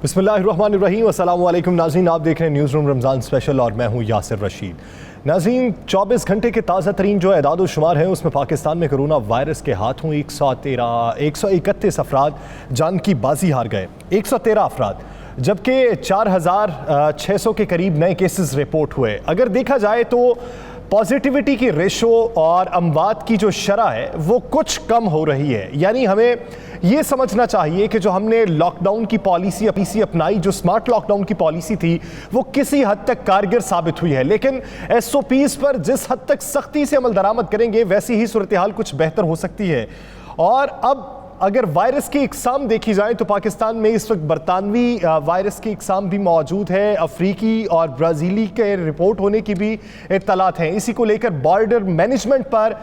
बिस्मिल्लाहिर्रहमानिर्रहीम, अस्सलाम वालेकुम नाज़रीन, आप देख रहे हैं न्यूज़ रूम रमज़ान स्पेशल और मैं हूं यासिर रशीद। नाज़रीन, 24 घंटे के ताज़ा तरीन जो एदाद शुमार है उसमें पाकिस्तान में कोरोना वायरस के हाथों 131 अफराद जान की बाजी हार गए। 113 अफराद, जबकि 4600 के करीब नए केसेस रिपोर्ट हुए। अगर देखा जाए तो पॉजिटिविटी की रेशो और अमवात की जो शरह है वो कुछ कम हो रही है। यानी हमें ये समझना चाहिए कि जो हमने लॉकडाउन की पॉलिसी अपनाई, जो स्मार्ट लॉकडाउन की पॉलिसी थी, वो किसी हद तक कारगर साबित हुई है। लेकिन SOPs पर जिस हद तक सख्ती से अमल दरामद करेंगे वैसी ही सूरत हाल कुछ बेहतर हो सकती है। और अब अगर वायरस की इकसाम देखी जाए तो पाकिस्तान में इस वक्त बरतानवी वायरस की इकसाम भी मौजूद है, अफ्रीकी और ब्राज़ीली के रिपोर्ट होने की भी इत्तलात हैं। इसी को लेकर बॉर्डर मैनेजमेंट पर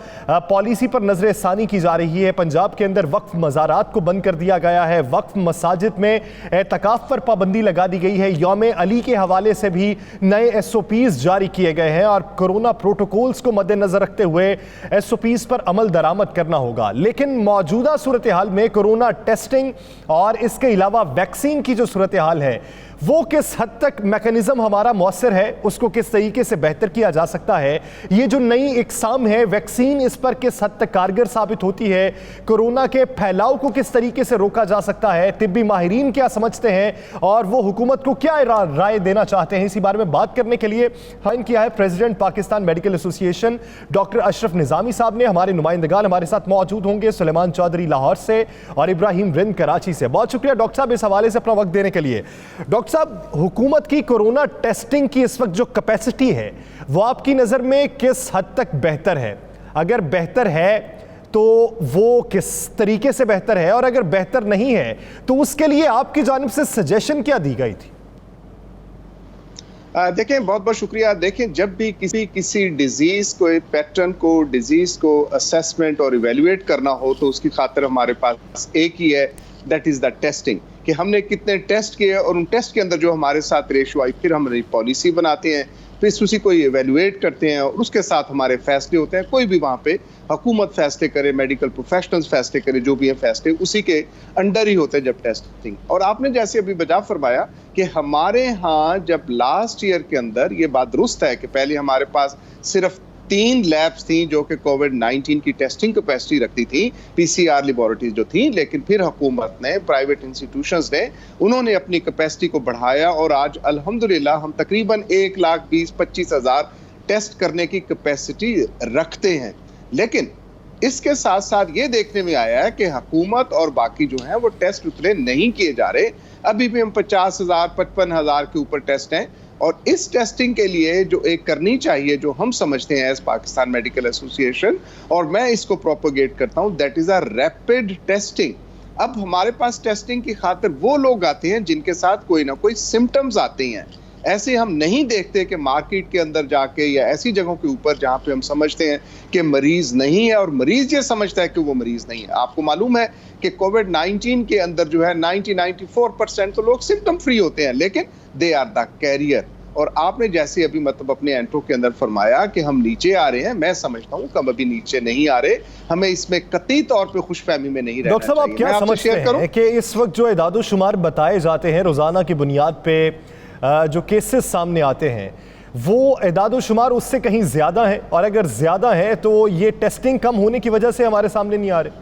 पॉलिसी पर नजर सानी की जा रही है। पंजाब के अंदर वक्फ मज़ारात को बंद कर दिया गया है, वक्फ मसाजिद में एतकाफ़ पर पाबंदी लगा दी गई है। यौम अली के हवाले से भी नए SOPs जारी किए गए हैं और कोरोना प्रोटोकॉल्स को मद्देनजर रखते हुए SOPs पर अमल दरामद करना होगा। लेकिन मौजूदा सूरत हाल में कोरोना टेस्टिंग और इसके अलावा वैक्सीन की जो सूरत हाल है वो किस हद तक मैकेनिज्म हमारा मौसर है, उसको किस तरीके से बेहतर किया जा सकता है, ये जो नई इकसाम है वैक्सीन, इस पर किस हद तक कारगर साबित होती है, कोरोना के फैलाव को किस तरीके से रोका जा सकता है, तिब्बी माहिरीन क्या समझते हैं और वो हुकूमत को क्या राय देना चाहते हैं, इसी बारे में बात करने के लिए ज्वाइन किया है president Pakistan medical association doctor Ashraf Nizami sahab ने। हमारे नुमाइंदगान हमारे साथ मौजूद होंगे, सुलेमान चौधरी लाहौर से और इब्राहिम रिंद कराची से। बहुत शुक्रिया डॉक्टर साहब इस हवाले से अपना वक्त देने के लिए। डॉक्टर साहब, हुकूमत की कोरोना टेस्टिंग की इस वक्त जो कैपेसिटी है वो आपकी नज़र में किस हद तक बेहतर है? अगर बेहतर है तो वो किस तरीके से बेहतर है, और अगर बेहतर नहीं है तो उसके लिए आपकी जानिब से सजेशन क्या दी गई थी? देखें, बहुत बहुत शुक्रिया। देखें, जब भी किसी डिजीज को, पैटर्न को, डिजीज को असेसमेंट और इवेल्युएट करना हो तो उसकी खातिर हमारे पास एक ही है, दैट इज द टेस्टिंग, कि हमने कितने टेस्ट किए और उन टेस्ट के अंदर जो हमारे साथ रेशो आई, फिर हम पॉलिसी बनाते हैं, फिर उसी को इवेल्युएट करते हैं और उसके साथ हमारे फैसले होते हैं। कोई भी वहाँ पे हुकूमत फैसले करे, मेडिकल प्रोफेशनल्स फैसले करे, जो भी है फैसले उसी के अंडर ही होते हैं जब टेस्टिंग। और आपने जैसे अभी बजा फरमाया कि हमारे यहाँ जब लास्ट ईयर के अंदर ये बात दुरुस्त है कि पहले हमारे पास सिर्फ 3 लैब्स थी जो कि कोविड-19 की टेस्टिंग कैपेसिटी रखती थी, PCR लेबोरेटरीज जो थी, लेकिन फिर हुकूमत ने, प्राइवेट इंस्टीट्यूशंस ने, उन्होंने अपनी कैपेसिटी को बढ़ाया और आज अल्हम्दुलिल्लाह हम तकरीबन 1,20,25,000 टेस्ट करने की कैपेसिटी रखते हैं। लेकिन इसके साथ साथ ये देखने में आया है कि हुकूमत और बाकी जो है वो टेस्ट उतने नहीं किए जा रहे। अभी भी हम 50,000, 55,000 के ऊपर टेस्ट हैं और इस टेस्टिंग के लिए जो एक करनी चाहिए, जो हम समझते हैं एज पाकिस्तान मेडिकल एसोसिएशन, और मैं इसको प्रोपोगेट करता हूं, that is a rapid testing. अब हमारे पास टेस्टिंग की खातिर वो लोग आते हैं जिनके साथ कोई ना कोई सिम्टम्स आते हैं। ऐसे हम नहीं देखते कि मार्केट के अंदर जाके या ऐसी जगहों के ऊपर जहां पे हम समझते हैं कि मरीज नहीं है और मरीज ये समझता है कि वो मरीज नहीं है। आपको मालूम है कि कोविड-19 के अंदर जो है 94% तो लोग सिम्टम फ्री होते हैं, लेकिन दे आर द कैरियर। और आपने जैसे अभी मतलब अपने एंट्रो के अंदर फरमाया कि हम नीचे आ रहे हैं, मैं समझता हूं कि हम अभी नीचे नहीं आ रहे। हमें इसमें कतई तौर पे खुशफहमी में नहीं रहना चाहिए। डॉक्टर साहब, आप क्या समझते हैं कि इस वक्त जो एदाद शुमार बताए जाते हैं रोजाना की बुनियाद पे, जो केसेस सामने आते हैं, वो एदाद शुमार उससे कहीं ज्यादा है, और अगर ज्यादा है तो ये टेस्टिंग कम होने की वजह से हमारे सामने नहीं आ रहे?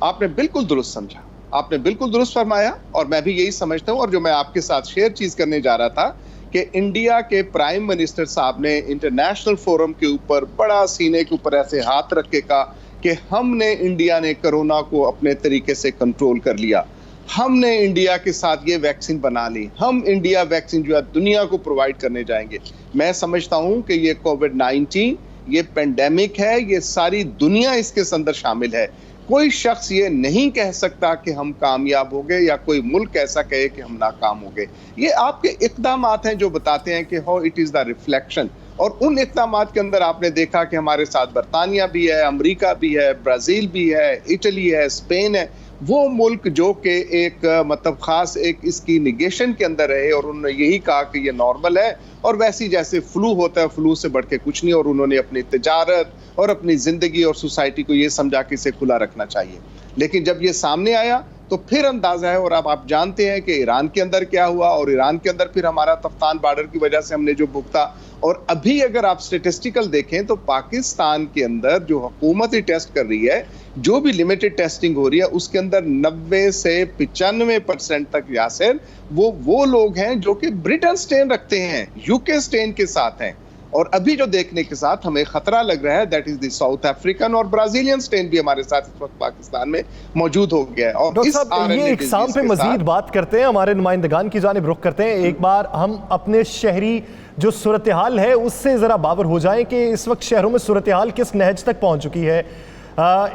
आपने बिल्कुल दुरुस्त समझा, आपने बिल्कुल दुरुस्त फरमाया, और मैं भी यही समझता हूं। और जो मैं आपके साथ शेयर चीज करने जा रहा था कि इंडिया के प्राइम मिनिस्टर साहब ने इंटरनेशनल फोरम के ऊपर बड़ा सीने के ऊपर ऐसे हाथ रख के कहा कि हमने, इंडिया ने कोरोना को अपने तरीके से कंट्रोल कर लिया, हमने इंडिया के साथ ये वैक्सीन बना ली, हम इंडिया वैक्सीन जो है दुनिया को प्रोवाइड करने जाएंगे। मैं समझता हूं कि ये कोविड-19 ये पेंडेमिक है, ये सारी दुनिया इसके अंदर शामिल है। कोई शख्स ये नहीं कह सकता कि हम कामयाब हो गए या कोई मुल्क ऐसा कहे कि हम नाकाम हो गए। ये आपके इक़दामात हैं जो बताते हैं कि how it is the reflection. और उन इक़दामात के अंदर आपने देखा कि हमारे साथ बरतानिया भी है, अमेरिका भी है, ब्राज़ील भी है, इटली है, स्पेन है, वो मुल्क जो कि एक मतलब ख़ास एक इसकी निगेशन के अंदर रहे और उन्होंने यही कहा कि ये नॉर्मल है और वैसी जैसे फ्लू होता है, फ्लू से बढ़ के कुछ नहीं, और उन्होंने अपनी तिजारत और अपनी ज़िंदगी और सोसाइटी को ये समझा कि इसे खुला रखना चाहिए। लेकिन जब ये सामने आया तो फिर अंदाजा है। और अब आप जानते हैं कि ईरान के अंदर क्या हुआ, और ईरान के अंदर फिर हमारा तफ्तान बॉर्डर की वजह से हमने जो भुगता। और अभी अगर आप स्टेटिस्टिकल देखें तो पाकिस्तान के अंदर जो हुकूमत ही टेस्ट कर रही है, जो भी लिमिटेड टेस्टिंग हो रही है, उसके अंदर 90 से 95% तक यासिर वो लोग हैं जो कि ब्रिटेन स्टेन रखते हैं, यूके स्टेन के साथ हैं। और अभी जो देखने के साथ हमें खतरा लग रहा है, that is the south African और ब्राजीलियन स्टेन भी हमारे साथ इस वक्त पाकिस्तान में मौजूद हो गया है। और डॉक्टर साहब, ये इकसाम पे मजीद बात करते हैं, हमारे नुमाइंदगान की जानिब रुख करते हैं। एक बार हम अपने शहरी जो सूरत हाल है उससे ज़रा बावर हो जाएं कि इस वक्त शहरों में सूरत हाल किस नहज तक पहुँच चुकी है।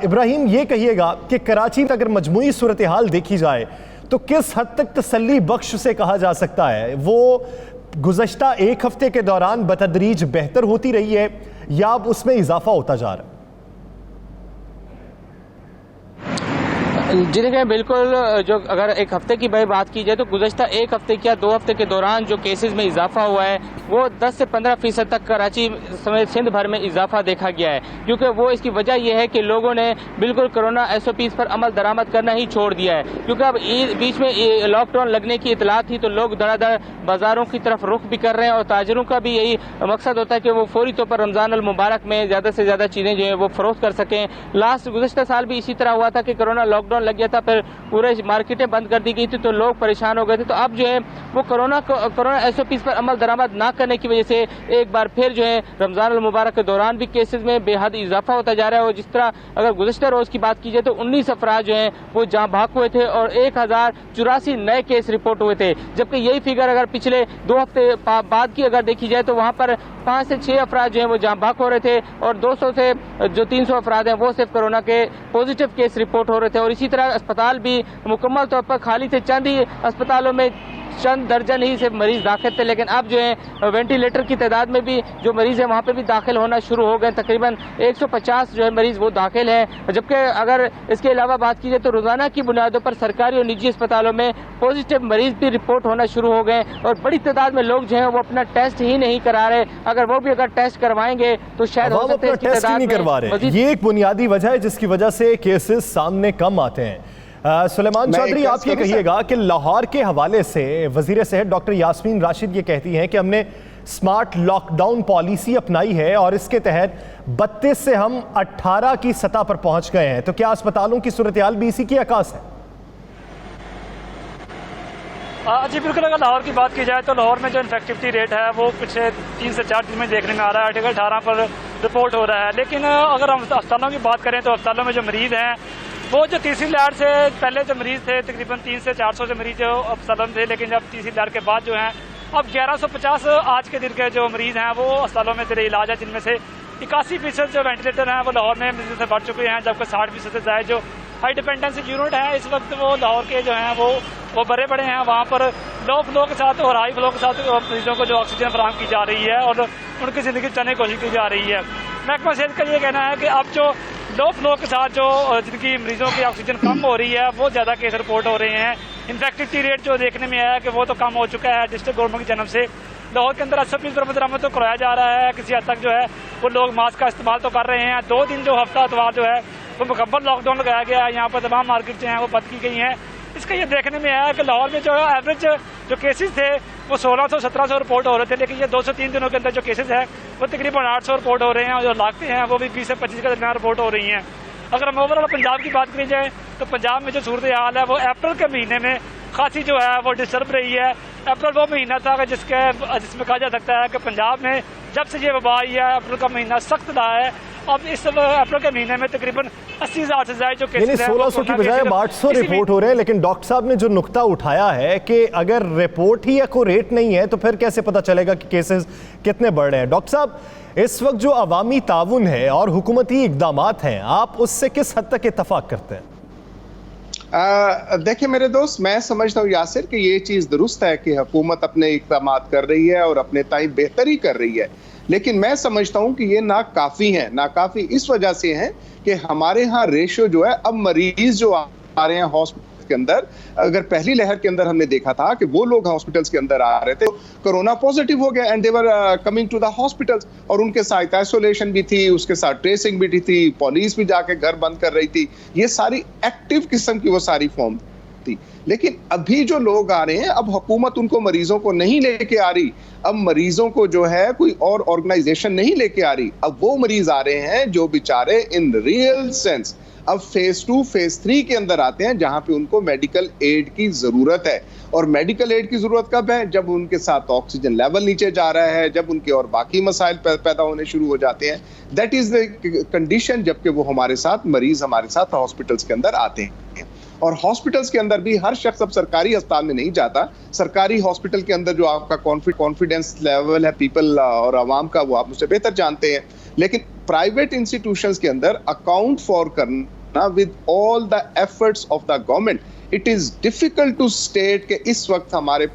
इब्राहिम, ये कहिएगा कि कराची में अगर मजमूई सूरत हाल देखी जाए तो किस हद तक तसल्ली बख्श से कहा जा सकता है वो गुज़श्ता एक हफ्ते के दौरान बतदरीज बेहतर होती रही है या अब उसमें इजाफा होता जा रहा है? जी देखिए, बिल्कुल जो अगर एक हफ्ते की बात की जाए तो गुज़श्ता एक हफ्ते या 2 हफ्ते के दौरान जो केसेस में इजाफा हुआ है वो 10 से 15% तक कराची समेत सिंध भर में इजाफा देखा गया है। क्योंकि वो इसकी वजह यह है कि लोगों ने बिल्कुल कोरोना SOPs पर अमल दरामद करना ही छोड़ दिया है। क्योंकि अब बीच में लॉकडाउन लगने की इतला थी तो लोग धड़ाधड़ बाजारों की तरफ रुख भी कर रहे हैं और ताजरों का भी यही मकसद होता है कि वो फौरी तौर पर रमज़ान अल मुबारक में ज़्यादा से ज़्यादा चीज़ें जो है वो फरोख्त कर सकें। लास्ट गुज़श्ता साल भी इसी तरह हुआ था कि कोरोना लॉकडाउन लग गया था, फिर पूरे मार्केटें बंद कर दी गई थी तो लोग परेशान हो गए थे। तो अब जो है वो कोरोना SOPs पर अमल दरामद ना करने की वजह से एक बार फिर जो है रमज़ान अल मुबारक के दौरान भी केसेस में बेहद इजाफा होता जा रहा है। और जिस तरह अगर गुज़श्ता रोज़ की बात की जाए तो 19 अफराद जो हैं वो जाँ भाग हुए थे और 1084 नए केस रिपोर्ट हुए थे। जबकि यही फिगर अगर पिछले 2 हफ्ते बाद की अगर देखी जाए तो वहाँ पर 5 से 6 अफराद जो है वो जाँ भाग हो रहे थे और 200 से जो 300 अफराद हैं वो सिर्फ कोरोना के पॉजिटिव केस रिपोर्ट हो रहे थे। और इसी तरह अस्पताल भी मुकम्मल तौर पर खाली थे, चंद ही अस्पतालों में चंद दर्जन ही से मरीज दाखिल थे। लेकिन अब जो है वेंटिलेटर की तादाद में भी जो मरीज है वहाँ पे भी दाखिल होना शुरू हो गए। तकरीबन 150 जो है मरीज वो दाखिल हैं। जबकि अगर इसके अलावा बात की जाए तो रोजाना की बुनियादों पर सरकारी और निजी अस्पतालों में पॉजिटिव मरीज भी रिपोर्ट होना शुरू हो गए और बड़ी तादाद में लोग जो है वो अपना टेस्ट ही नहीं करा रहे। अगर वो भी अगर टेस्ट करवाएंगे तो शायद हो सकता है इसकी तादाद नहीं करवा रहे। ये एक बुनियादी वजह है जिसकी वजह से केसेस सामने कम आते हैं। सुलेमान चौधरी, आप ये कहिएगा कि लाहौर के हवाले से वज़ीर सेहत डॉक्टर यास्मीन राशिद ये कहती हैं कि हमने स्मार्ट लॉकडाउन पॉलिसी अपनाई है और इसके तहत 32 से हम 18 की सतह पर पहुंच गए हैं। तो क्या अस्पतालों की सूरत हाल भी इसी की अकास है? जी बिल्कुल, अगर लाहौर की बात की जाए तो लाहौर में जो इन्फेक्टिविटी रेट है वो पिछले 3 से 4 दिन में देखने में आ रहा है। आर्टिकल 18 पर रिपोर्ट हो रहा है। लेकिन अगर हम अस्पतालों की बात करें तो अस्पतालों में जो मरीज हैं वो जो तीसरी लहर से पहले जो मरीज थे तकरीबन 300 से 400 से मरीज जो अस्पतालों में थे, लेकिन जब तीसरी लहर के बाद जो हैं अब 1150 आज के दिन के जो मरीज हैं वो अस्पतालों में तेरे इलाज है, जिनमें से 81% जो वेंटिलेटर हैं वो लाहौर में मरीजों से बढ़ चुके हैं। जबकि 60% से ज़्यादा जो हाई डिपेंडेंसी यूनिट है इस वक्त वो लाहौर के जो हैं वो भरे पड़े हैं। वहाँ पर लो फ्लो के साथ और हाई फ्लो के साथ मरीजों को जो ऑक्सीजन फराहम की जा रही है और उनकी ज़िंदगी बचाने की कोशिश की जा रही है। महकमा सेहत का ये कहना है कि अब जो लो फ्लो के साथ जो जिनकी मरीजों की ऑक्सीजन कम हो रही है वो ज़्यादा केस रिपोर्ट हो रहे हैं। इन्फेक्टिविटी रेट जो देखने में आया है कि वो तो कम हो चुका है। डिस्ट्रिक्ट गवर्नमेंट की जानब से लाहौर के अंदर SOPs पर दरामद तो कराया जा रहा है। किसी हद तक जो है वो लोग मास्क का इस्तेमाल तो कर रहे हैं। 2 दिन जो हफ्ता अतवार जो है वो मुकम्मल लॉकडाउन लगाया गया है। यहाँ पर तमाम मार्केट जो हैं वो बंद की गई हैं। इसका ये देखने में आया कि लाहौर में जो एवरेज जो केसेस थे वो 1600-1700 रिपोर्ट हो रहे थे, लेकिन ये 2 से 3 दिनों के अंदर जो केसेस हैं वो तकरीबन 800 रिपोर्ट हो रहे हैं और जो लाखते हैं वो भी 20 से 25 के दरमियान रिपोर्ट हो रही हैं। अगर हम ओवरऑल पंजाब की बात करी जाए तो पंजाब में जो सूरत हाल है वो अप्रैल के महीने में खासी जो है वो डिस्टर्ब रही है। अप्रैल वो महीना था कि जिसमें कहा जा सकता है कि पंजाब में जब से ये वबा आई है अप्रैल का महीना सख्त रहा है। अब इस अप्रैल के महीने में तकरीबन 80,000 से ज्यादा जो केसेस हैं 1600 की बजाय 800 रिपोर्ट हो रहे हैं। लेकिन डॉक्टर साहब ने जो नुक्ता उठाया है कि अगर रिपोर्ट ही एक्यूरेट नहीं है तो फिर कैसे पता चलेगा कि केसेस कितने बढ़ रहे हैं? डॉक्टर साहब, इस वक्त जो अवामी ताउन है और हुकूमती इक़दामात हैं, आप उससे किस हद तक इत्तफाक करते हैं? देखिए मेरे दोस्त, मैं समझता हूँ यासिर कि ये चीज़ दुरुस्त है कि हुकूमत अपने इक़दामात कर रही है और अपने ताई बेहतरी कर रही है। लेकिन मैं समझता हूँ कि ये नाकाफ़ी है। नाकाफ़ी इस वजह से है कि हमारे यहाँ रेशो जो है, अब मरीज जो आ रहे हैं हॉस्पिटल के अंदर, अगर पहली लहर के अंदर हमने देखा था कि वो लोग हॉस्पिटल्स के अंदर आ रहे थे, कोरोना पॉजिटिव हो गया and they were coming to the hospitals, और उनके साथ आइसोलेशन भी थी, उसके साथ ट्रेसिंग भी थी, पुलिस भी जाके घर बंद कर रही थी। ये सारी एक्टिव किस्म की वो सारी फॉर्म। थी। लेकिन अभी जो लोग आ रहे हैं, अब हुकूमत उनको मरीजों को नहीं लेके आ रही, अब मरीजों को जो है कोई और ऑर्गेनाइजेशन नहीं लेके आ रही, अब वो मरीज आ रहे हैं जो बेचारे इन रियल सेंस अब फेज 2 फेज 3 के अंदर आते हैं, जहां पे उनको मेडिकल एड की जरूरत है। और मेडिकल एड की जरूरत कब है? जब उनके साथ ऑक्सीजन लेवल नीचे जा रहा है, जब उनके और बाकी मसाइल पैदा होने शुरू हो जाते हैं। दैट इज द कंडीशन जबकि वो हमारे साथ मरीज हमारे साथ हॉस्पिटल्स के अंदर आते हैं। और हॉस्पिटल्स के अंदर भी हर शख्स अब सरकारी अस्पताल में नहीं जाता। सरकारी हॉस्पिटल के अंदर जो आपका कॉन्फिडेंस लेवल है पीपल और आवाम का, वो आप मुझसे बेहतर जानते हैं। लेकिन प्राइवेट इंस्टीट्यूशंस के अंदर अकाउंट फॉर करना with all the efforts of the government, it is difficult to state कि इस वक्त हमारे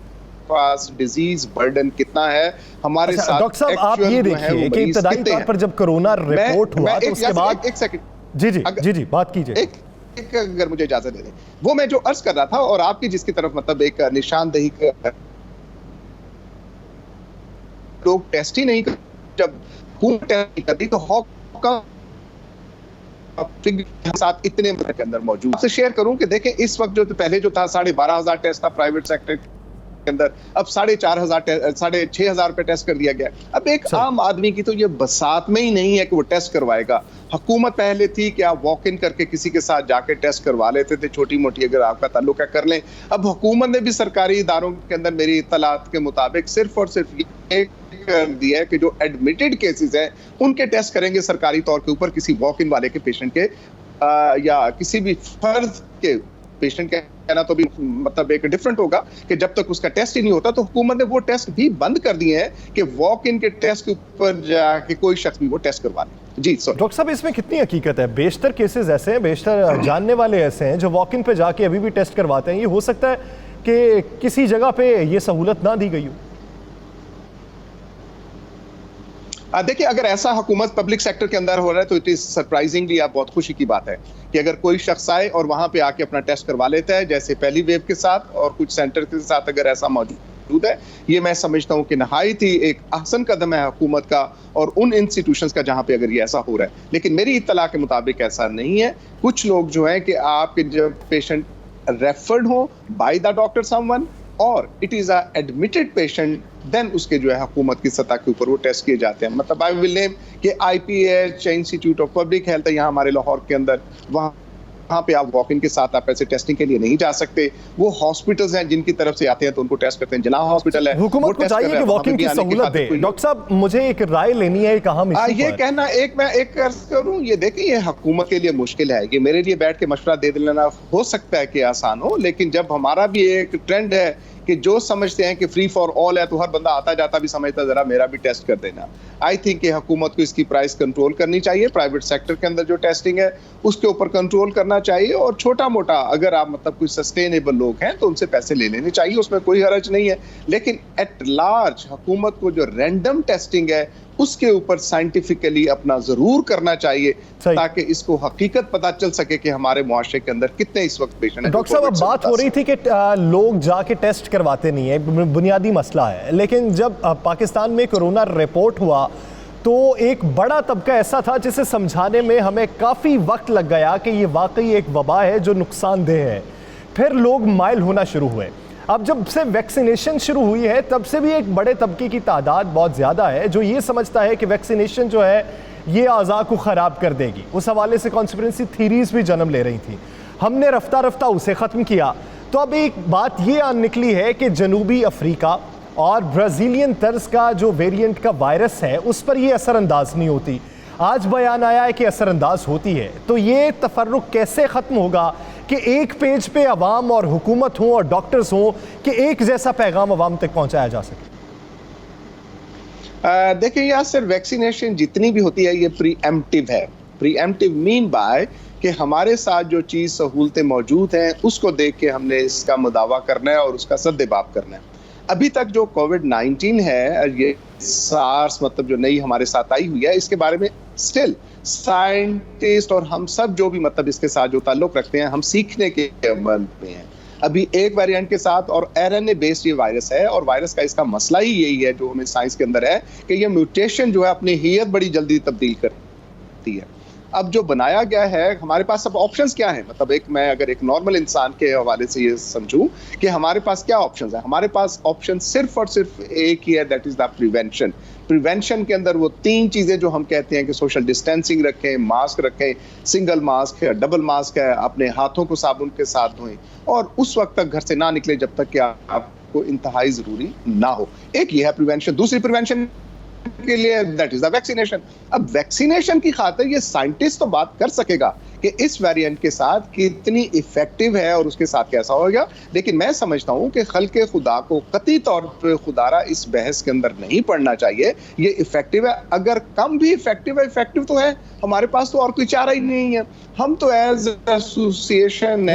पास डिजीज बर्डन कितना है हमारे साथ। डॉक्टर साहब, आप ये देखिए कि इब्तदाई तौर पर जब कोरोना रिपोर्ट हुआ तो उसके बाद एक सेकंड जी बात कीजिए। एक अगर मुझे इजाजत दे दें, वो मैं जो अर्ज कर रहा था और आपकी जिसकी तरफ मतलब एक निशानदेही, लोग टेस्ट ही नहीं कर, जब टेस्ट नहीं करती तो साथ इतने के अंदर मौजूद। आपसे शेयर करूं कि देखें इस वक्त जो पहले जो था 12,500 टेस्ट था प्राइवेट सेक्टर के अंदर, अब 6,500 पे टेस्ट कर दिया गया। अब एक आम आदमी की तो ये बसात में ही नहीं है कि वो टेस्ट करवाएगा। हुकूमत पहले थी कि आप वॉक इन करके किसी के साथ जाके टेस्ट करवा लेते थे, छोटी मोटी अगर आपका ताल्लुक है कर लें। अब हुकूमत ने भी सरकारी इदारों के अंदर मेरी इत्तलात के मुताबिक सिर्फ और सिर्फ ये कर दिया है कि जो एडमिटेड केसेस हैं उनके टेस्ट करेंगे सरकारी तौर के ऊपर, किसी वॉक इन वाले के पेशेंट के या किसी भी फर्द के पेशेंट के कहना तो भी मतलब एक डिफरेंट होगा कि जब तक उसका टेस्ट ही नहीं होता। तो हुकूमत ने वो टेस्ट भी बंद कर दिए हैं कि वॉक इन के टेस्ट के ऊपर जाके कोई शख्स भी वो टेस्ट करवा ले। जी सर। डॉक्टर साहब, इसमें कितनी हकीकत है? बेशतर केसेस ऐसे हैं, बेशतर जानने वाले ऐसे हैं जो वॉक इन पे जाके अभी भी टेस्ट करवाते हैं। ये हो सकता है कि किसी जगह पे ये सहूलत ना दी गई हो। देखिए, अगर ऐसा हुकूमत पब्लिक सेक्टर के अंदर हो रहा है तो इट इज सरप्राइजिंगली आप बहुत खुशी की बात है कि अगर कोई शख्स आए और वहां पे आके अपना टेस्ट करवा लेता है, जैसे पहली वेव के साथ और कुछ सेंटर के साथ अगर ऐसा मौजूद है, ये मैं समझता हूं कि नहायत ही एक अहसन कदम है हुकूमत का और उन इंस्टीट्यूशंस का जहां पे अगर ये ऐसा हो रहा है। लेकिन मेरी इत्तला के मुताबिक ऐसा नहीं है। कुछ लोग जो है कि आपके जब पेशेंट रेफर्ड हो बाय द डॉक्टर समवन और it is a admitted patient, then उसके जो है हुकूमत की सतह के ऊपर वो टेस्ट किए जाते हैं। मतलब आई विल नेम कि IPH institute of public health है यहाँ हमारे लाहौर के अंदर, वहाँ पे आप वॉक इन के साथ आप ऐसे टेस्टिंग के लिए नहीं जा सकते। वो हॉस्पिटल्स हैं जिनकी तरफ से आते हैं तो उनको टेस्ट करते हैं। जिला हॉस्पिटल है, हुकूमत को चाहिए कि वॉक इन की सहूलत दे। डॉक्टर साहब, मुझे एक राय लेनी है एक अहम इशू ये कहना मैं एक अर्ज करूं, ये देखिए ये हुकूमत के लिए मुश्किल है। ये मेरे लिए बैठ के मशवरा दे देना हो सकता है कि आसान हो, लेकिन जब हमारा भी एक ट्रेंड है कि जो समझते हैं कि फ्री फॉर ऑल है तो हर बंदा आता जाता भी समझता जरा मेरा भी टेस्ट कर देना। आई थिंक कि हुकूमत को इसकी प्राइस कंट्रोल करनी चाहिए। प्राइवेट सेक्टर के अंदर जो टेस्टिंग है उसके ऊपर कंट्रोल करना चाहिए और छोटा मोटा अगर आप मतलब कोई सस्टेनेबल लोग हैं तो उनसे पैसे ले लेने चाहिए, उसमें कोई हर्ज नहीं है। लेकिन एट लार्ज हुकूमत को जो रैंडम टेस्टिंग है उसके ऊपर साइंटिफिकली अपना जरूर करना चाहिए ताकि इसको हकीकत पता चल सके कि हमारे मुआशरे के अंदर कितने इस वक्त पेशेंट हैं। डॉक्टर साहब, अब बात हो रही थी कि लोग जाके टेस्ट करवाते नहीं है, बुनियादी मसला है। लेकिन जब पाकिस्तान में कोरोना रिपोर्ट हुआ तो एक बड़ा तबका ऐसा था जिसे समझाने में हमें काफ़ी वक्त लग गया कि ये वाकई एक वबा है जो नुकसानदेह है। फिर लोग माइल होना शुरू हुए। अब जब से वैक्सीनेशन शुरू हुई है तब से भी एक बड़े तबके की तादाद बहुत ज़्यादा है जो ये समझता है कि वैक्सीनेशन जो है ये आज़ा को ख़राब कर देगी। उस हवाले से कॉन्स्पिरेसी थीरीज भी जन्म ले रही थी। हमने रफ्ता रफ्ता उसे ख़त्म किया। तो अब एक बात ये आन निकली है कि जनूबी अफ्रीका और ब्राज़ीलियन तर्ज का जो वेरिएंट का वायरस है उस पर ये असरअंदाज नहीं होती। आज बयान आया है कि असरअंदाज होती है। तो ये तफर्रुक कैसे ख़त्म होगा कि एक पेज पे अवाम और हुकूमत हों और डॉक्टर्स हों कि एक जैसा पैगाम अवाम तक पहुंचाया जा सके? देखिए यार सर, वैक्सीनेशन जितनी भी होती है ये प्रीएम्प्टिव है। प्रीएम्प्टिव मीन बाय कि हमारे साथ जो चीज़ सहूलतें मौजूद हैं उसको देख के हमने इसका मुदावा करना है और उसका सद्देबाब करना है। अभी तक जो कोविड-19 है, ये सार्स मतलब जो नई हमारे साथ आई हुई है, इसके बारे में स्टिल साइंटिस्ट और हम सब जो भी मतलब इसके साथ जो ताल्लुक रखते हैं हम सीखने के अमल में हैं। अभी एक वेरिएंट के साथ और RNA बेस्ड ये वायरस है और वायरस का इसका मसला ही यही है जो हमें साइंस के अंदर है कि ये म्यूटेशन जो है अपनी हियत बड़ी जल्दी तब्दील करती है। अब जो बनाया गया है, हमारे पास अब ऑप्शंस क्या हैं, मतलब मैं अगर एक नॉर्मल इंसान के हवाले से ये समझूं कि हमारे पास क्या ऑप्शंस है, हमारे पास ऑप्शन सिर्फ और सिर्फ एक ही है, that is the prevention. Prevention के अंदर वो 3 चीजें जो हम कहते हैं कि सोशल डिस्टेंसिंग रखें, मास्क रखें, सिंगल मास्क है, डबल मास्क है, अपने हाथों को साबुन के साथ धोएं और उस वक्त तक घर से ना निकले जब तक कि आपको इंतहाई जरूरी ना हो। एक ये है प्रिवेंशन। दूसरी प्रिवेंशन के लिए दैट इज द वैक्सीनेशन। अब वैक्सीनेशन की खातिर ये साइंटिस्ट तो बात कर सकेगा कि इस वेरिएंट के साथ कितनी इफेक्टिव है और उसके साथ कैसा होगा, लेकिन मैं समझता हूं कि खल्के खुदा को कतई तौर पर खुदारा इस बहस के अंदर नहीं पड़ना चाहिए। ये इफेक्टिव है, अगर कम भी इफेक्टिव है, इफेक्टिव तो है, हमारे पास तो और कोई चारा ही नहीं है। हम तो एज एसोसिएशन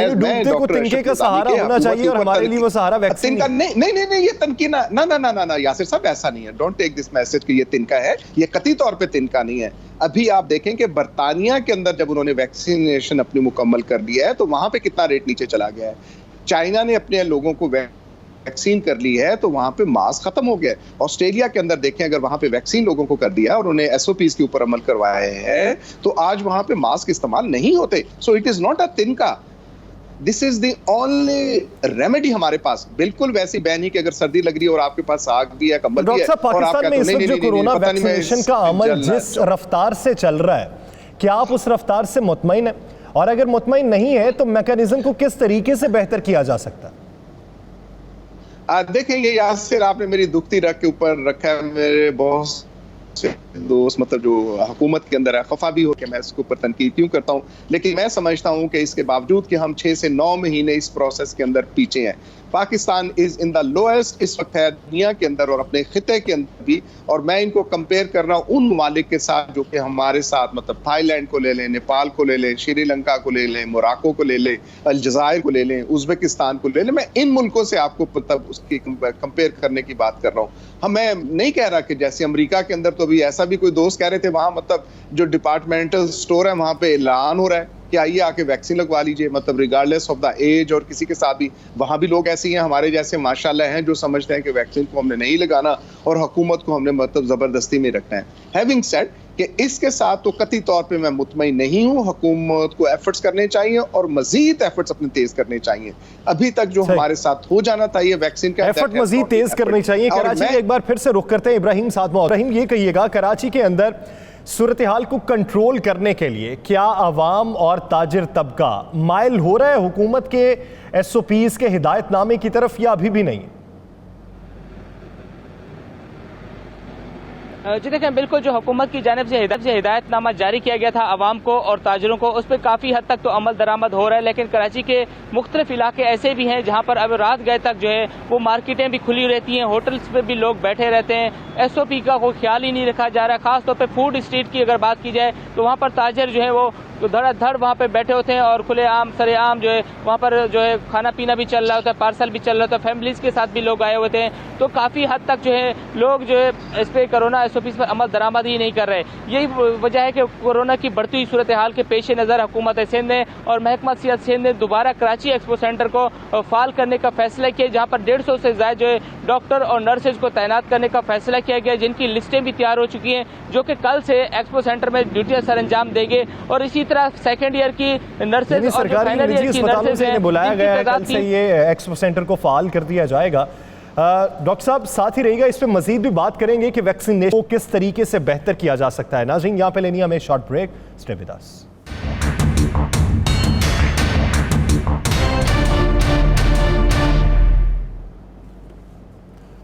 तिनके का सहारा होना चाहिए और हमारे लिए वो सहारा वैक्सीन नहीं, ये तनकीना ना यासिर साहब, ऐसा नहीं है। डोंट टेक दिस मैसेज कि ये तिनका है, ये कतई तौर पे तिनका नहीं है। अभी आप देखें कि बर्तानिया के अंदर जब उन्होंने वैक्सीनेशन अपनी मुकम्मल कर दिया है तो वहां पे कितना रेट नीचे चला गया है। चाइना ने अपने लोगों को वैक्सीन कर ली है तो वहां पे मास्क खत्म हो गया। ऑस्ट्रेलिया के अंदर देखें, अगर वहां पे वैक्सीन लोगों को कर दिया और उन्हें SOPs के ऊपर अमल करवाए हैं तो आज वहां पे मास्क इस्तेमाल नहीं होते। So it is not a तिनका, this is the only remedy हमारे पास। बिल्कुल वैसी बैन ही कि अगर सर्दी लग रही है और आपके पास साग भी है, कंबल भी है, और आप पाकिस्तान में इस वक्त जो कोरोना वैक्सीनेशन का अमल जिस रफ्तार से चल रहा है, क्या आप उस रफ्तार से मुतमईन हैं? और अगर मुतमईन नहीं है तो मैकेनिज्म को किस तरीके से बेहतर किया जा सकता है? देखें, ये यासिर आपने मेरी दुखती रख के ऊपर रखा है। मेरे बहुत से दोस्त मतलब जो हुकूमत के अंदर है खफा भी हो कि मैं इसके ऊपर तनकीद क्यों करता हूं, लेकिन मैं समझता हूं कि इसके बावजूद कि हम 6 से 9 महीने इस प्रोसेस के अंदर पीछे हैं। Pakistan is in the lowest इस वक्त है दुनिया के अंदर और अपने खिते के अंदर भी। और मैं इनको कंपेयर कर रहा हूं उन ममालिक के साथ जो कि हमारे साथ, मतलब थाईलैंड को ले लें, नेपाल को ले लें, श्रीलंका को ले लें, मोराको को ले लें, अलजायर को ले लें, उज़्बेकिस्तान को ले लें। मैं इन मुल्कों से आपको मतलब उसकी कंपेयर करने की बात कर रहा हूँ। मैं नहीं कह रहा कि जैसे अमेरिका के अंदर तो अभी ऐसा भी कोई दोस्त कह रहे थे, वहां मतलब जो डिपार्टमेंटल स्टोर है वहां पे ऐलान हो रहा है कि आइए आके वैक्सीन लगवा लीजिए, मतलब रिगार्डलेस ऑफ द एज और किसी के साथ भी। वहां भी लोग ऐसे ही हैं हमारे जैसे माशाल्लाह हैं जो समझते हैं कि वैक्सीन को हमने नहीं लगाना और हुकूमत को हमने मतलब जबरदस्ती में रखना है। हैविंग सेड कि इसके साथ तो कतई तौर पे मैं मुतमईन नहीं हूं। हुकूमत को एफर्ट्स करने चाहिए और मजीद एफर्ट्स अपने तेज करने चाहिए। अभी तक जो हमारे साथ हो जाना था ये वैक्सीन का एफर्ट मजीद तेज करनी चाहिए। कराची के एक बार फिर से रुख करते हैं इब्राहिम साथ में। इब्राहिम, ये कहिएगा, कराची के अंदर सूरत हाल को कंट्रोल करने के लिए क्या आवाम और ताजिर तबका माइल हो रहा है हुकूमत के SOPs के हिदायतनामे की तरफ या अभी भी नहीं? जी देखें, बिल्कुल जो हुकूमत की जानिब से हिदायतनामा जारी किया गया था आवाम को और ताजरों को, उस पर काफ़ी हद तक तो अमल दरामद हो रहा है। लेकिन कराची के मुख्तलिफ इलाके ऐसे भी हैं जहाँ पर अब रात गए तक जो है वो मार्केटें भी खुली रहती हैं, होटल्स पे भी लोग बैठे रहते हैं, SOP का कोई ख्याल ही नहीं रखा जा रहा। खासतौर पर फूड स्ट्रीट की अगर बात की जाए तो वहाँ पर ताजर जो है वो तो धड़ाधड़ वहाँ पे बैठे होते हैं और खुले आम सरेआम जो है वहाँ पर जो है खाना पीना भी चल रहा होता है, पार्सल भी चल रहा होता है, फैमिलीज़ के साथ भी लोग आए होते हैं। तो काफ़ी हद तक जो है लोग जो है इस पर कोरोना SOPs पर अमल दरामद ही नहीं कर रहे। यही वजह है कि कोरोना की बढ़ती हुई सूरत हाल के पेश नज़र हुकूमत सिंध ने और महकमा सियाहत सिंध ने दोबारा कराची एक्सपो सेंटर को फाल करने का फैसला किया, जहाँ पर 150 से ज़्यादा जो है डॉक्टर और नर्सेज को तैनात करने का फैसला किया गया, जिनकी लिस्टें भी तैयार हो चुकी हैं, जो कि कल से एक्सपो सेंटर में ड्यूटियाँ सर अंजाम देंगे। और इसी तरह सेकेंड ईयर की नर्सेज और फाइनल ईयर की नर्सेज बुलाया गया है, कल से ये एक्सपो सेंटर को फाल कर दिया जाएगा। डॉक्टर साहब साथ ही रहेगा, इस पे मजीद भी बात करेंगे कि वैक्सीनेशन को किस तरीके से बेहतर किया जा सकता है। नाज़रीन, यहाँ पे लेनी हमें short break, stay with us.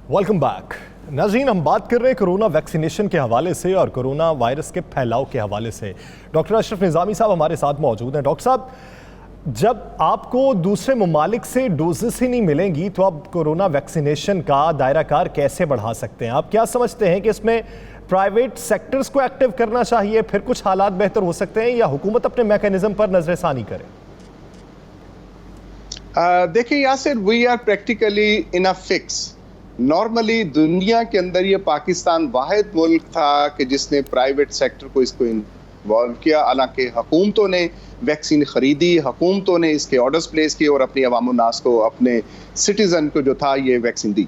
Welcome back. नाज़रीन, हम बात कर रहे हैं कोरोना वैक्सीनेशन के हवाले से और कोरोना वायरस के फैलाव के हवाले से। डॉक्टर अशरफ निज़ामी साहब हमारे साथ मौजूद हैं। डॉक्टर साहब, जब आपको दूसरे ममालिक से डोजेस ही नहीं मिलेंगी तो आप कोरोना वैक्सीनेशन का दायरा कार कैसे बढ़ा सकते हैं? आप क्या समझते हैं कि इसमें प्राइवेट सेक्टर्स को एक्टिव करना चाहिए, फिर कुछ हालात बेहतर हो सकते हैं, या हुकूमत अपने मैकेनिज्म पर नजरसानी करे? देखिए Yasir, we are practically in a fix. Normally दुनिया के अंदर ये पाकिस्तान वाहिद मुल्क था कि जिसने प्राइवेट सेक्टर को इसको इन्वॉल्व किया। हालांकि हुकूमतों ने वैक्सीन खरीदी, हुकूमतों ने इसके ऑर्डर्स प्लेस किए और अपनी अवाम नास को, अपने सिटीजन को जो था ये वैक्सीन दी।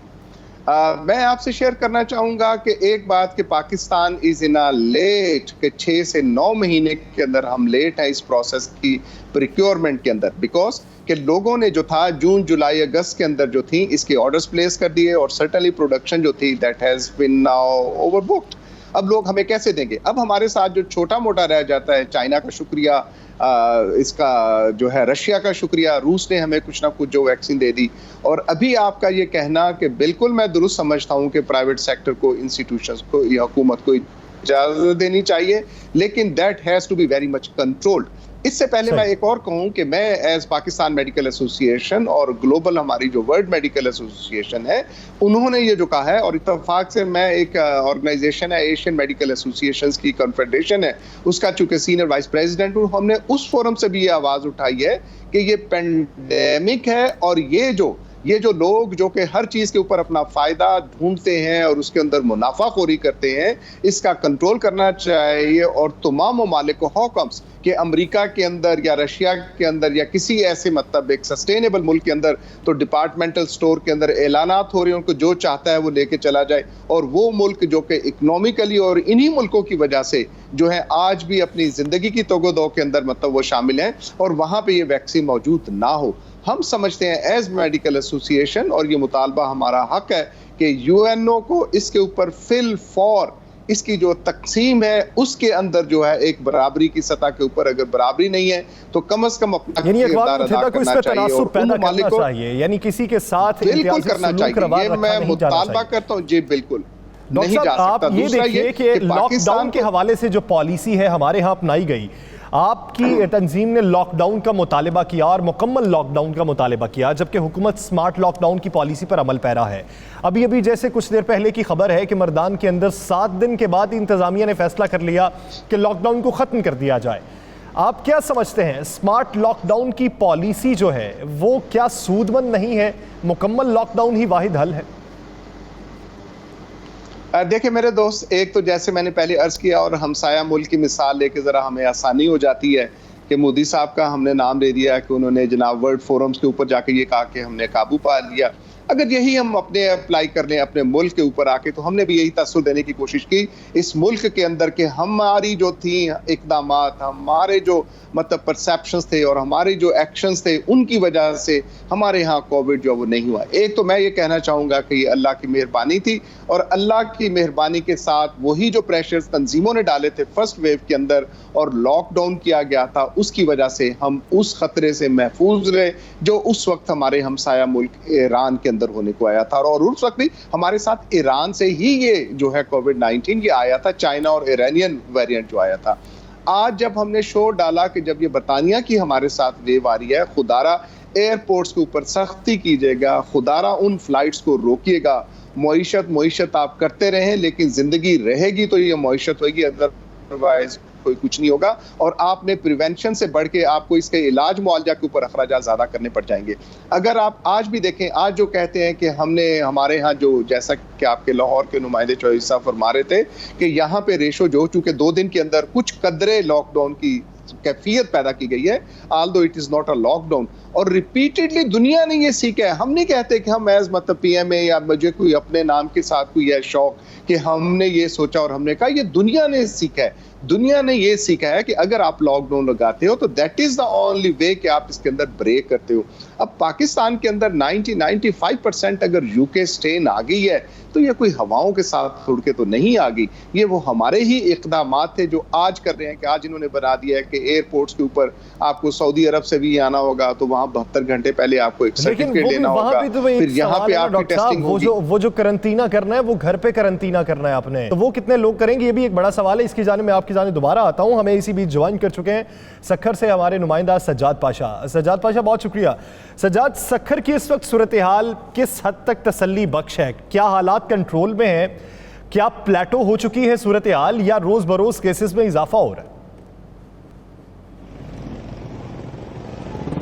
मैं आपसे शेयर करना चाहूंगा कि एक बात कि Pakistan is in a late के 6 से 9 महीने के अंदर हम लेट है इस प्रोसेस की प्रिक्योरमेंट के अंदर, बिकॉज कि लोगों ने जो था जून जुलाई अगस्त के अंदर जो थी इसके ऑर्डर्स प्लेस कर दिए और सर्टेनली प्रोडक्शन जो थी दैट हैज बीन नाउ ओवरबुक्ड। अब लोग हमें कैसे देंगे? अब हमारे साथ जो छोटा मोटा रह जाता है, चाइना का शुक्रिया, इसका जो है रशिया का शुक्रिया, रूस ने हमें कुछ ना कुछ जो वैक्सीन दे दी। और अभी आपका ये कहना कि बिल्कुल मैं दुरुस्त समझता हूं कि प्राइवेट सेक्टर को, इंस्टीट्यूशंस को या हुकूमत को इजाजत देनी चाहिए, लेकिन that has to be very much controlled. इससे पहले मैं एक और कहूं कि मैं एज पाकिस्तान मेडिकल एसोसिएशन और ग्लोबल हमारी जो वर्ल्ड मेडिकल एसोसिएशन है, उन्होंने ये जो कहा है, और इत्तेफाक से मैं एक ऑर्गेनाइजेशन है एशियन मेडिकल एसोसिएशंस की कॉन्फेडरेशन है, उसका चूंकि सीनियर वाइस प्रेसिडेंट हूं, हमने उस फोरम से भी ये आवाज उठाई है कि ये पेंडेमिक है और ये जो लोग जो कि हर चीज के ऊपर अपना फायदा ढूंढते हैं और उसके अंदर मुनाफाखोरी करते हैं, इसका कंट्रोल करना चाहिए। और तमाम ममालिक को हुक्म्स कि अमेरिका के अंदर या रशिया के अंदर या किसी ऐसे मतलब एक सस्टेनेबल मुल्क के अंदर तो डिपार्टमेंटल स्टोर के अंदर ऐलानात हो रहे हैं, उनको जो चाहता है वो लेके चला जाए। और वो मुल्क जो कि इकोनॉमिकली और इन्हीं मुल्कों की वजह से जो है आज भी अपनी जिंदगी की तोगोदो के अंदर मतलब वो शामिल हैं और वहां पे ये वैक्सीन मौजूद ना हो। हम समझते हैं एज मेडिकल एसोसिएशन, और ये मुतालबा हमारा हक है कि यूएनओ को इसके ऊपर फिल फॉर इसकी जो तकसीम है उसके अंदर जो है एक बराबरी की सतह के ऊपर अगर बराबरी नहीं है तो कम से कम अपना किरदार अदा करना चाहिए, यानी किसी के साथ बिल्कुल करना चाहिए। ये मैं मुतालबा करता हूँ जी, बिल्कुल नहीं जा सकता। आप ये देखिए कि लॉकडाउन के हवाले से जो पॉलिसी है हमारे यहाँ अपनाई गई, आपकी तंजीम ने लॉकडाउन का मुतालबा किया और मुकम्मल लॉकडाउन का मुतालबा किया, जबकि हुकूमत स्मार्ट लॉकडाउन की पॉलिसी पर अमल पैरा है। अभी जैसे कुछ देर पहले की खबर है कि मर्दान के अंदर 7 दिन के बाद इंतज़ामिया ने फैसला कर लिया कि लॉकडाउन को ख़त्म कर दिया जाए। आप क्या समझते हैं, स्मार्ट लॉकडाउन की पॉलिसी जो है वो क्या सूदमंद नहीं है? मुकम्मल लॉकडाउन ही वाहिद हल है? देखिए मेरे दोस्त, एक तो जैसे मैंने पहले अर्ज किया और हमसाया मुल्क की मिसाल लेके ज़रा हमें आसानी हो जाती है कि मोदी साहब का हमने नाम दे दिया कि उन्होंने जनाब वर्ल्ड फोरम्स के ऊपर जाके ये कहा कि हमने काबू पा लिया। अगर यही हम अपने अप्लाई कर लें अपने मुल्क के ऊपर आके, तो हमने भी यही तसव्वुर देने की कोशिश की इस मुल्क के अंदर कि हमारी जो थी इक़दामात, हमारे जो मतलब परसेप्शंस थे और हमारे जो एक्शंस थे, उनकी वजह से हमारे यहाँ कोविड जो वो नहीं हुआ। एक तो मैं ये कहना चाहूँगा कि ये अल्लाह की मेहरबानी थी, और अल्लाह की मेहरबानी के साथ वही जो प्रेशर्स तंजीमों ने डाले थे फर्स्ट वेव के अंदर और लॉकडाउन किया गया था, उसकी वजह से हम उस खतरे से महफूज रहे जो उस वक्त हमारे हमसाया मुल्क ईरान के अंदर होने को आया था। और उस वक्त भी हमारे साथ ईरान से ही ये जो है कोविड-19 ये आया था, चाइना और ईरानियन वेरिएंट जो आया था। आज जब हमने शोर डाला कि जब ये बरतानिया की हमारे साथ वेव आ रही है, खुदारा एयरपोर्ट्स के ऊपर सख्ती कीजिएगा, खुदारा उन फ्लाइट्स को रोकिएगा। मुईशत आप करते रहें, लेकिन जिंदगी रहेगी तो ये मुईशत होगी, अदरवाइज कोई कुछ नहीं होगा। और आपने प्रिवेंशन से बढ़ के आपको इसके इलाज मुआवजा के ऊपर अखराजात ज़्यादा करने पड़ जाएंगे। अगर आप आज भी देखें, आज जो कहते हैं कि हमने हमारे यहाँ जो जैसा कि आपके लाहौर के नुमाइंदे चौधरी साहब फरमा रहे थे कि यहाँ पे रेशो जो चूँकि 2 दिन के अंदर कुछ कदरे लॉकडाउन की कैफियत पैदा की गई है, although it is not a lockdown. और रिपीटेडली दुनिया ने ये सीखा है। हम नहीं कहते कि हम एज मतलब पीएमए या मुझे कोई अपने नाम के साथ कोई है शौक कि हमने ये सोचा और हमने कहा, ये दुनिया ने सीखा है। दुनिया ने ये सीखा है कि अगर आप लॉकडाउन लगाते हो तो that is the only way कि आप इसके अंदर ब्रेक करते हो। अब पाकिस्तान के अंदर 90-95% अगर यूके स्ट्रेन आ गई है तो ये कोई हवाओं के साथ उड़ के तो नहीं आ गई, ये वो हमारे ही इक़दामात थे जो आज कर रहे हैं कि आज इन्होंने बना दिया है कि एयरपोर्ट्स के ऊपर आपको सऊदी अरब से भी आना होगा तो वहां 72 घंटे पहले आपको एक सर्टिफिकेट लेना होगा, फिर यहाँ पे आपकी टेस्टिंग होगी। वो जो करंटीना करना है वो घर पे करंटीना करना है आपने, तो वो कितने लोग करेंगे, ये भी एक बड़ा सवाल है। इसकी जाने में आपकी जाने दोबारा आता हूँ। हमें इसी बीच ज्वाइन कर चुके हैं सक्खर से हमारे नुमाइंदा सज्जाद पाशा। सज्जाद पाशा, बहुत शुक्रिया। सज्जाद, सक्खर की इस वक्त सूरत हाल किस हद तक तसल्ली बख्श है? क्या हालात कंट्रोल में है? क्या प्लेटो हो चुकी है सूरत हाल या रोज बरोज केसेस में इजाफा हो रहा है?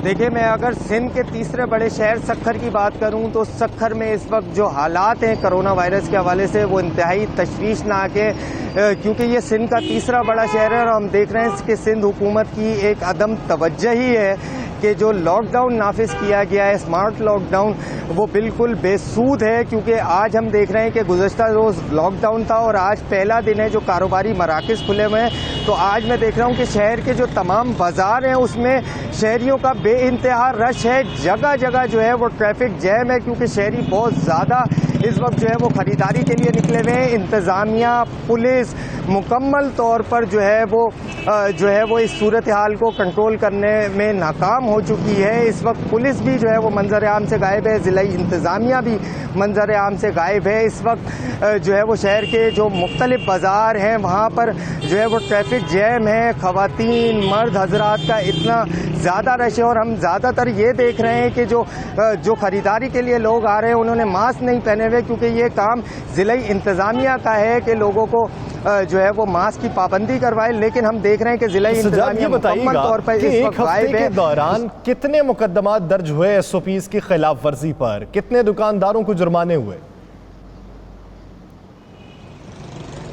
देखिए, मैं अगर सिंध के तीसरे बड़े शहर सक्खर की बात करूं तो सक्खर में इस वक्त जो हालात हैं कोरोना वायरस के हवाले से वो इंतहाई तशवीशनाक है, क्योंकि ये सिंध का तीसरा बड़ा शहर है और हम देख रहे हैं कि सिंध हुकूमत की एक अदम तवज्जो ही है कि जो लॉकडाउन नाफिज किया गया है, स्मार्ट लॉकडाउन, वो बिल्कुल बेसूद है, क्योंकि आज हम देख रहे हैं कि गुज़श्ता रोज़ लॉकडाउन था और आज पहला दिन है जो कारोबारी मराकज़ खुले हुए हैं। तो आज मैं देख रहा हूँ कि शहर के जो तमाम बाज़ार हैं उसमें शहरियों का बेइंतहा रश है, जगह जगह जो है वो ट्रैफिक जैम है, क्योंकि शहरी बहुत ज़्यादा इस वक्त जो है वो ख़रीदारी के लिए निकले हुए हैं। इंतज़ामिया, पुलिस मुकम्मल तौर पर जो है वो इस सूरत हाल को कंट्रोल करने में नाकाम हो चुकी है। इस वक्त पुलिस भी जो है वो मंजर आम से गायब है, ज़िला इंतज़ामिया भी मंजर आम से गायब है। इस वक्त जो है वो शहर के जो मुख्तलिफ बाज़ार हैं वहाँ पर जो है वो ट्रैफिक जैम है, ख़वातीन मर्द हजरात का इतना ज़्यादा रश है। और हम ज़्यादातर ये देख रहे हैं कि जो ख़रीदारी के लिए लोग आ रहे हैं उन्होंने मास्क नहीं पहने हुए, क्योंकि ये काम ज़िला इंतज़ामिया का है कि लोगों को जो है वो मास्क की पाबंदी करवाए। लेकिन हम देख रहे हैं कि ज़िला इंतज़ामिया मुकम्मल तौर पर इस वक्त गायब है। दौरान कितने मुकदमात दर्ज हुए SOPs की खिलाफ वर्जी पर, कितने दुकानदारों को जुर्माने हुए?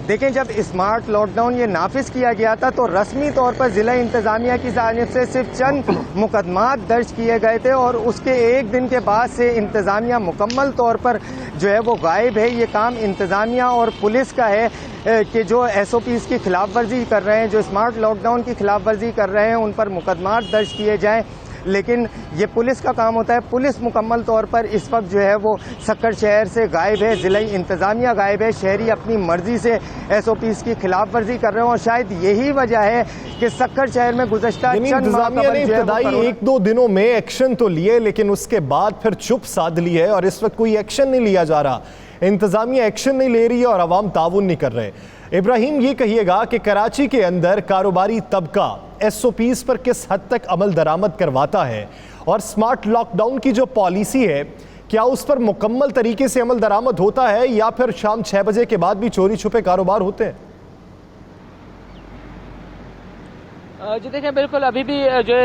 देखें, जब स्मार्ट लॉकडाउन ये नाफिज किया गया था तो रस्मी तौर पर ज़िला इंतज़ामिया की जानिब से सिर्फ चंद मुकदमात दर्ज किए गए थे और उसके एक दिन के बाद से इंतज़ामिया मुकम्मल तौर पर जो है वो गायब है। ये काम इंतज़ामिया और पुलिस का है कि जो SOPs की खिलाफ वर्जी कर रहे हैं, जो स्मार्ट लॉकडाउन की खिलाफ वर्जी कर रहे हैं, उन पर मुकदमात दर्ज किए जाएँ। लेकिन ये पुलिस का काम होता है। पुलिस मुकम्मल तौर पर इस वक्त जो है वो सक्कर शहर से गायब है, ज़िला इंतज़ामिया गायब है। शहरी अपनी मर्जी से SOPs की खिलाफ वर्जी कर रहे हैं और शायद यही वजह है कि सक्कर शहर में गुज़श्ता चंद माह कबल इब्तदाई 1-2 दिनों में एक्शन तो लिए, लेकिन उसके बाद फिर चुप साध ली है और इस वक्त कोई एक्शन नहीं लिया जा रहा। इंतज़ामिया एक्शन नहीं ले रही है और अवाम ताउन नहीं कर रहे। इब्राहिम, ये कहिएगा कि कराची के अंदर कारोबारी तबका SOPs पर किस हद तक अमल दरामद करवाता है और स्मार्ट लॉकडाउन की जो पॉलिसी है क्या उस पर मुकम्मल तरीके से अमल दरामद होता है या फिर शाम 6 बजे के बाद भी चोरी छुपे कारोबार होते हैं? जी देखिए, बिल्कुल अभी भी जो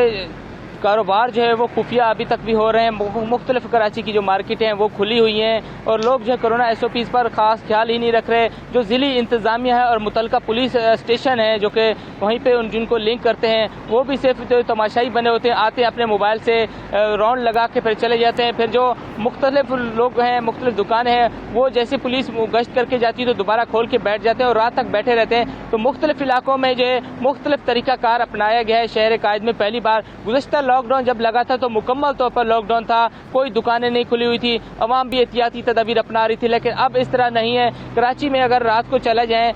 कारोबार जो है वो खुफिया अभी तक भी हो रहे हैं। मुख्तलिफ कराची की जो मार्केटें हैं वो खुली हुई हैं और लोग जो है कोरोना SOPs पर ख़ास ख्याल ही नहीं रख रहे। जो ज़िली इंतज़ामिया है और मुतलका पुलिस स्टेशन है जो कि वहीं पे जिनको लिंक करते हैं, वो भी सिर्फ जो तमाशाई बने होते हैं, आते हैं अपने मोबाइल से राउंड लगा के फिर चले जाते हैं। फिर जो मुख्तलिफ लोग हैं, मुख्तलिफ दुकानें हैं, वो जैसे पुलिस गश्त करके जाती है तो दोबारा खोल के बैठ जाते हैं और रात तक बैठे रहते हैं। तो मुख्तलिफ इलाकों में जो है मुख्तलिफ तरीक़ाकार अपनाया गया है। शहर कायद में पहली बार गुज़श्ता लॉकडाउन जब लगा था तो मुकम्मल तौर पर लॉकडाउन था, कोई दुकानें नहीं खुली हुई थी, अवाम भी एहतियाती तदाबीर अपना रही थी। लेकिन अब इस तरह नहीं है। कराची में अगर रात को चला जाएं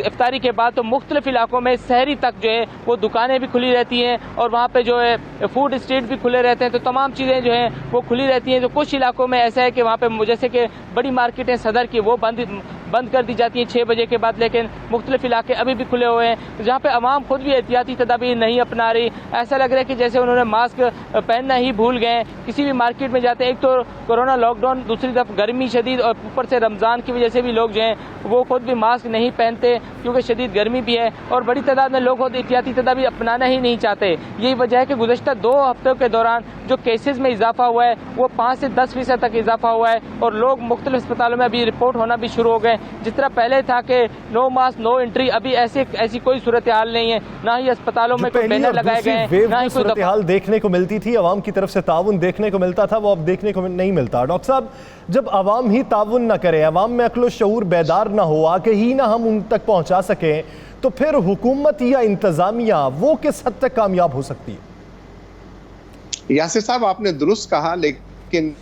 इफ्तारी के बाद तो मुख्तलिफ इलाकों में सहरी तक जो है वो दुकानें भी खुली रहती हैं और वहाँ पे जो है फूड स्ट्रीट भी खुले रहते हैं। तो तमाम चीज़ें जो हैं वो खुली रहती हैं। तो कुछ इलाकों में ऐसा है कि वहाँ पे जैसे कि बड़ी मार्केटें सदर की वो बंद कर दी जाती हैं 6 बजे के बाद, लेकिन मुख्तलिफ इलाके अभी भी खुले हुए हैं जहाँ पे अवाम खुद भी एहतियाती तदाबीर नहीं अपना रही। ऐसा लग रहा है कि जैसे उन्होंने मास्क पहनना ही भूल गए। किसी भी मार्केट में जाते हैं, एक तो कोरोना लॉकडाउन, दूसरी तरफ गर्मी शदीद और ऊपर से रमज़ान की वजह से भी लोग जो हैं वो खुद भी मास्क नहीं पहनते क्योंकि शदीद गर्मी भी है और बड़ी तादाद में लोग खुद एहतियाती तदाबीर अपनाना ही नहीं चाहते। यही वजह है कि गुज़श्ता 2 हफ्तों के दौरान जो केसेस में इजाफा हुआ है वो 5 से 10% तक इजाफा हुआ है और लोग मुख्तलिफ अस्पतालों में अभी रिपोर्ट होना भी शुरू हो गए। जिस तरह पहले था कि नो मास्क नो एंट्री, अभी ऐसी कोई सूरत हाल नहीं है। ना ही अस्पतालों में कोई बैनर लगाए गए हैं, ना ही कोई सूरत हाल देखने को मिलती थी, अवाम की तरफ से ताउन देखने को मिलता था, वो अब देखने को नहीं मिलता। डॉक्टर साहब, जब अवाम ही ताउन न करे, अवाम में अक्ल शऊर बेदार ना हो, आके ही ना हम उन तक पहुंचा सकें, तो फिर हुकूमत या इंतजामिया वो किस हद तक कामयाब हो सकती है? यासिर साहब, आपने दुरुस्त कहा, लेकिन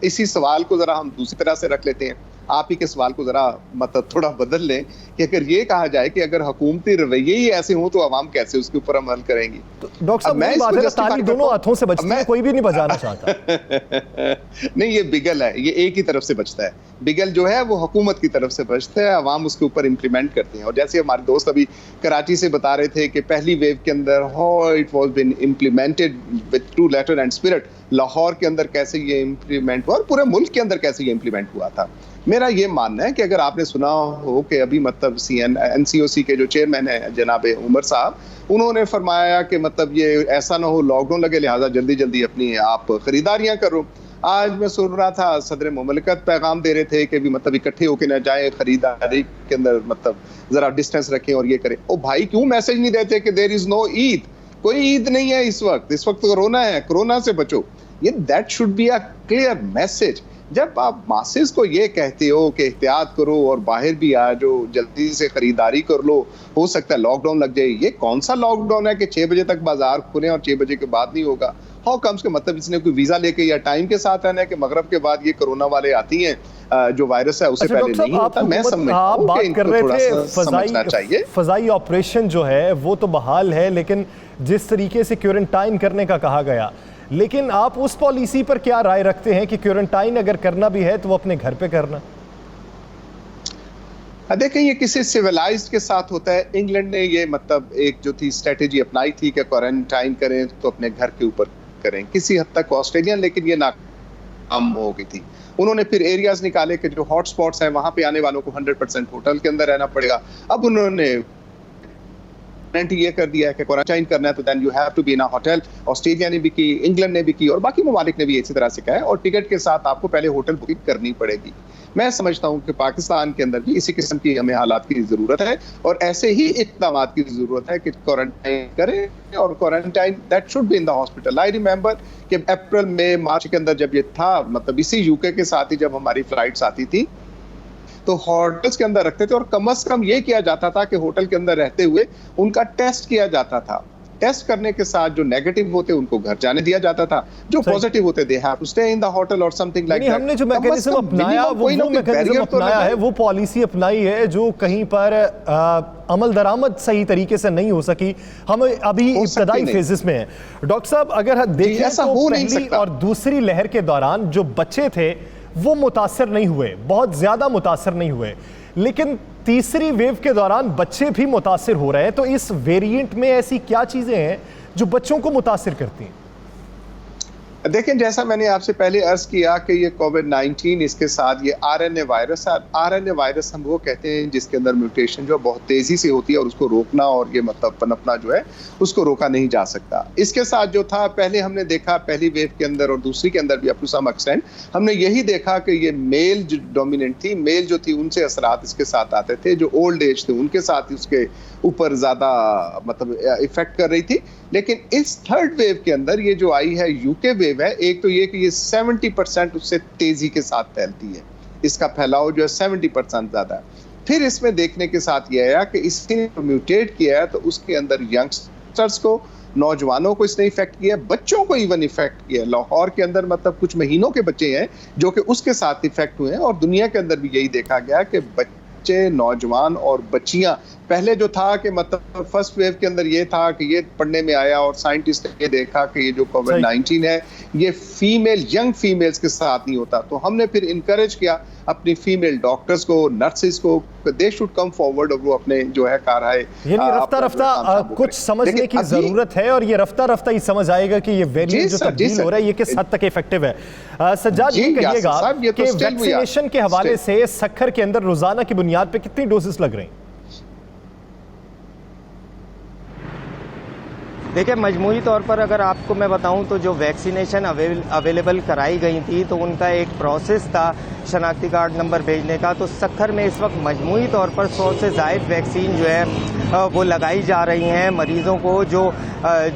इसी सवाल को जरा हम दूसरी तरह से रख लेते हैं। आप ही के सवाल को जरा मतलब थोड़ा बदल लें कि अगर ये कहा जाए कि अगर हुकूमती रवैये ही ऐसे हों तो अवाम कैसे उसके ऊपर अमल करेंगी? तो डॉक्टर साहब, मैं ताली दोनों हाथों से बचती है, कोई भी नहीं बजाना चाहता। नहीं, ये बिगल है, ये एक ही तरफ से बचता है। बिगल जो है वो हुकूमत की तरफ से बचता है, अवाम उसके ऊपर इम्प्लीमेंट करते हैं। और जैसे हमारे दोस्त अभी कराची से बता रहे थे कि पहली वेव के अंदर how it was been implemented with true letter and spirit, Lahore के अंदर कैसे ये इम्प्लीमेंट हुआ और पूरे मुल्क के अंदर कैसे ये इम्प्लीमेंट हुआ था। मेरा ये मानना है कि अगर आपने सुना हो कि अभी मतलब NCOC के जो चेयरमैन है जनाब उमर साहब, उन्होंने फरमाया कि मतलब ये ऐसा ना हो लॉकडाउन लगे लिहाजा जल्दी जल्दी अपनी आप खरीदारियां करो। आज मैं सुन रहा था सदर मुमलिकत पैगाम दे रहे थे कि भी मतलब इकट्ठे होके ना जाए, खरीदारी के अंदर मतलब जरा डिस्टेंस रखें और ये करें। ओ भाई, क्यों मैसेज नहीं देते कि देयर इज नो ईद? कोई ईद नहीं है इस वक्त कोरोना है, कोरोना से बचो। ये that should be a clear message. जब आप मासेस को ये कहते हो कि एहतियात करो और बाहर भी आ जाओ, जल्दी से खरीदारी कर लो, हो सकता है लॉकडाउन लग जाए, ये कौन सा लॉकडाउन है कि 6 बजे तक बाजार खुले और 6 बजे के बाद नहीं होगा? हाउ कम्स के मतलब इसने कोई वीजा लेके या टाइम के साथ रहना है कि मगरब के बाद ये कोरोना वाले आती हैं, जो वायरस है उससे पहले नहीं होता? मैं समझता हूं कि इनको थोड़ा सा समझना चाहिए। फजाई ऑपरेशन जो है वो तो बहाल है, लेकिन जिस तरीके से क्वारंटाइन करने का कहा गया, लेकिन आप उस पॉलिसी पर क्या राय रखते हैं कि क्वारंटाइन अगर करना भी है तो वो अपने घर पे करना? देखें, ये किसी सिविलाइज्ड के साथ होता है। इंग्लैंड ने ये मतलब एक जो थी स्ट्रेटेजी अपनाई थी कि क्वारंटाइन करें तो अपने घर के ऊपर करें, किसी हद तक ऑस्ट्रेलिया, लेकिन ये नाकाम हो गई थी। उन्होंने फिर एरियाज निकाले कि जो हॉटस्पॉट्स हैं वहां पे आने वालों को 100% होटल के अंदर रहना पड़ेगा। अब उन्होंने ये कर दिया है कि क्वारंटाइन करना है तो then you have to be in a hotel. Australia ने भी की, इंग्लैंड ने भी की और बाकी ममालिक ने भी इसी तरह से कहा है, और टिकट के साथ आपको पहले होटल बुकिंग करनी पड़ेगी। मैं समझता हूं कि पाकिस्तान के अंदर भी इसी किस्म की हमें हालात की जरूरत है और ऐसे ही इक़दाम की जरूरत है कि क्वारंटाइन करें, और quarantine that should be in the hospital. I remember कि अप्रैल मई मार्च के अंदर जब ये था, मतलब इसी यूके के साथ ही जब हमारी फ्लाइट्स आती थी तो होटल्स के अंदर रखते थे और कम से कम ये किया जाता था कि होटल के अंदर रहते हुए उनका टेस्ट किया जाता था। टेस्ट करने के साथ जो नेगेटिव होते उनको घर जाने दिया जाता था, जो पॉजिटिव होते they have to stay in the hotel और समथिंग लाइक दैट। हमने जो मैकेनिज्म अपनाया वो मैकेनिज्म अपनाया है, वो पॉलिसी अपनाई है जो कहीं पर अमल दरामद सही तरीके से नहीं हो सकी। हम अभी इब्तदाई फेजेस में हैं। डॉक्टर साहब, अगर देखें तो पहली और दूसरी लहर के दौरान जो बच्चे थे वो मुतासर नहीं हुए, बहुत ज्यादा मुतासर नहीं हुए, लेकिन तीसरी वेव के दौरान बच्चे भी मुतासिर हो रहे हैं। तो इस वेरिएंट में ऐसी क्या चीजें हैं जो बच्चों को मुतासिर करती हैं? देखें, जैसा मैंने आपसे पहले अर्ज किया कि ये कोविड-19, इसके साथ ये आरएनए वायरस है। आरएनए वायरस हम वो कहते हैं जिसके अंदर म्यूटेशन जो बहुत तेजी से होती है और उसको रोकना और ये मतलब पनपना जो है उसको रोका नहीं जा सकता। इसके साथ जो था, पहले हमने देखा पहली वेव के अंदर और दूसरी के अंदर भी अप टू सम एक्सटेंट हमने यही देखा कि ये मेल जो डोमिनेंट थी, मेल जो थी उनसे असरात इसके साथ आते थे, जो ओल्ड एज थे उनके साथ उसके ऊपर ज्यादा मतलब इफेक्ट कर रही थी। लेकिन इस थर्ड वेव के अंदर ये जो आई है यूके वेव है, एक तो ये कि ये 70% उससे तेजी के साथ फैलती है, इसका फैलाव जो है 70% ज्यादा है। फिर इसमें देखने के साथ ये आया कि इसने म्यूटेट किया है तो उसके अंदर यंगस्टर्स को, नौजवानों को इसने इफेक्ट किया, बच्चों को इवन इफेक्ट किया। लाहौर के अंदर मतलब कुछ महीनों के बच्चे हैं जो कि उसके साथ इफेक्ट हुए हैं, और दुनिया के अंदर भी यही देखा गया कि बच्चे, नौजवान और बच्चियां, पहले जो था कि मतलब फर्स्ट वेव के अंदर ये था कि ये पढ़ने में आया और साइंटिस्ट ने ये देखा कि ये जो कोविड-19 है ये फीमेल, यंग फीमेल्स के साथ नहीं होता। तो हमने फिर इनकरेज किया अपनी फीमेल डॉक्टर्स को, नर्सेस को, दे शुड कम फॉरवर्ड और वो अपने जो है कारहाय, यानी रफ्ता रफ्ता कुछ समझने की जरूरत है, और ये रफ्ता रफ्ता ही समझ आएगा कि ये वेरिएंट जो तब्दील हो रहा है ये किस हद तक इफेक्टिव है। सज्जाद, ये कहिएगा कि वैक्सीनेशन के हवाले से सक्खर के अंदर रोजाना की बुनियाद पे कितनी डोजेस लग रही हैं? देखिए, मजमूई तौर पर अगर आपको मैं बताऊं तो जो वैक्सीनेशन अवेलेबल कराई गई थी तो उनका एक प्रोसेस था शनाख्ती कार्ड नंबर भेजने का। तो सक्खर में इस वक्त मजमूई तौर पर 100 से ज़ायद वैक्सीन जो है वो लगाई जा रही हैं मरीज़ों को, जो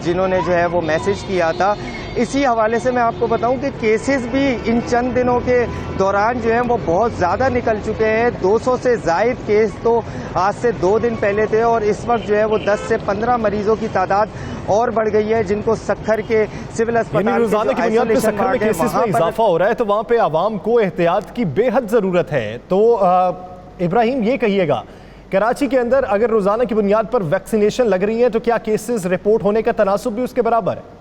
जिन्होंने जो है वो मैसेज किया था। इसी हवाले से मैं आपको बताऊं कि केसेस भी इन चंद दिनों के दौरान जो हैं वो बहुत ज़्यादा निकल चुके हैं। 200 से ज़ायद केस तो आज से 2 दिन पहले थे, और इस वक्त जो है वो 10 से 15 मरीजों की तादाद और बढ़ गई है, जिनको सक्खर के सिविल अस्पताल रोजाना की बुनियाद पे सक्खर में केसेस में इजाफा हो रहा है, तो वहाँ पे आवाम को एहतियात की बेहद ज़रूरत है। तो इब्राहिम, ये कहिएगा, कराची के अंदर अगर रोजाना की बुनियाद पर वैक्सीनेशन लग रही है तो क्या केसेस रिपोर्ट होने का तनासुब भी उसके बराबर है?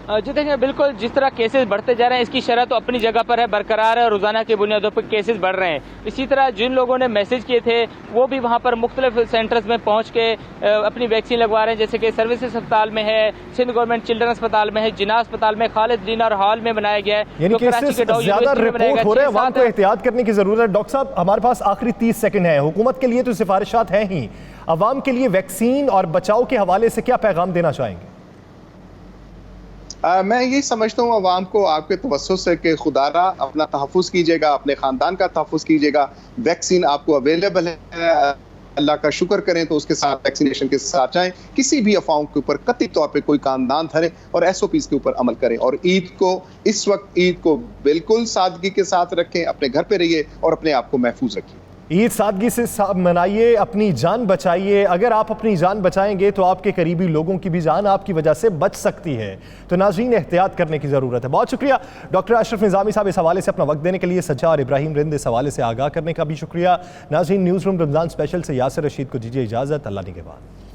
जी देखिए, बिल्कुल जिस तरह केसेस बढ़ते जा रहे हैं इसकी शरह तो अपनी जगह पर है, बरकरार है, रोजाना की बुनियादों पर केसेस बढ़ रहे हैं। इसी तरह जिन लोगों ने मैसेज किए थे वो भी वहाँ पर मुख्तलिफ सेंटर्स में पहुँच के अपनी वैक्सीन लगवा रहे हैं, जैसे कि सर्विसेज अस्पताल में है, सिंध गवर्नमेंट चिल्ड्रन अस्पताल में है, जिन्ना अस्पताल में, खालिद डिनर हॉल में बनाया गया है। तो ज्यादा रिपोर्ट हो रहे हैं, वहाँ को एहतियात करने की जरूरत है। डॉक्टर साहब, हमारे पास आखिरी 30 सेकंड है। हुकूमत के लिए तो सिफारिशात हैं ही, अवाम के लिए वैक्सीन और बचाव के हवाले से क्या पैगाम देना चाहेंगे? मैं यही समझता हूँ अवाम को आपके तवस्सुस से कि खुदारा अपना तहफ़्फ़ुज़ कीजिएगा, अपने ख़ानदान का तहफ़्फ़ुज़ कीजिएगा। वैक्सीन आपको अवेलेबल है, अल्लाह का शुक्र करें तो उसके साथ वैक्सीनेशन के साथ जाएं, किसी भी अफवाहों के ऊपर कतई तौर पे कोई कान ना धरें और एसओपीज के ऊपर अमल करें। और ईद को इस वक्त ईद को बिल्कुल सादगी के साथ रखें, अपने घर पे रहिए और अपने आप को महफूज रखिए। ईद सादगी से मनाइए, अपनी जान बचाइए। अगर आप अपनी जान बचाएंगे तो आपके करीबी लोगों की भी जान आपकी वजह से बच सकती है। तो नाज़रीन, एहतियात करने की ज़रूरत है। बहुत शुक्रिया डॉक्टर अशरफ निज़ामी साहब इस हवाले से अपना वक्त देने के लिए। सज्जा और इब्राहिम रिंद इस हवाले से आगाह करने का भी शुक्रिया। नाज़रीन, न्यूज़ रूम रमज़ान स्पेशल से यासिर रशीद को दीजिए इजाज़त। अल्लाह निगहबान।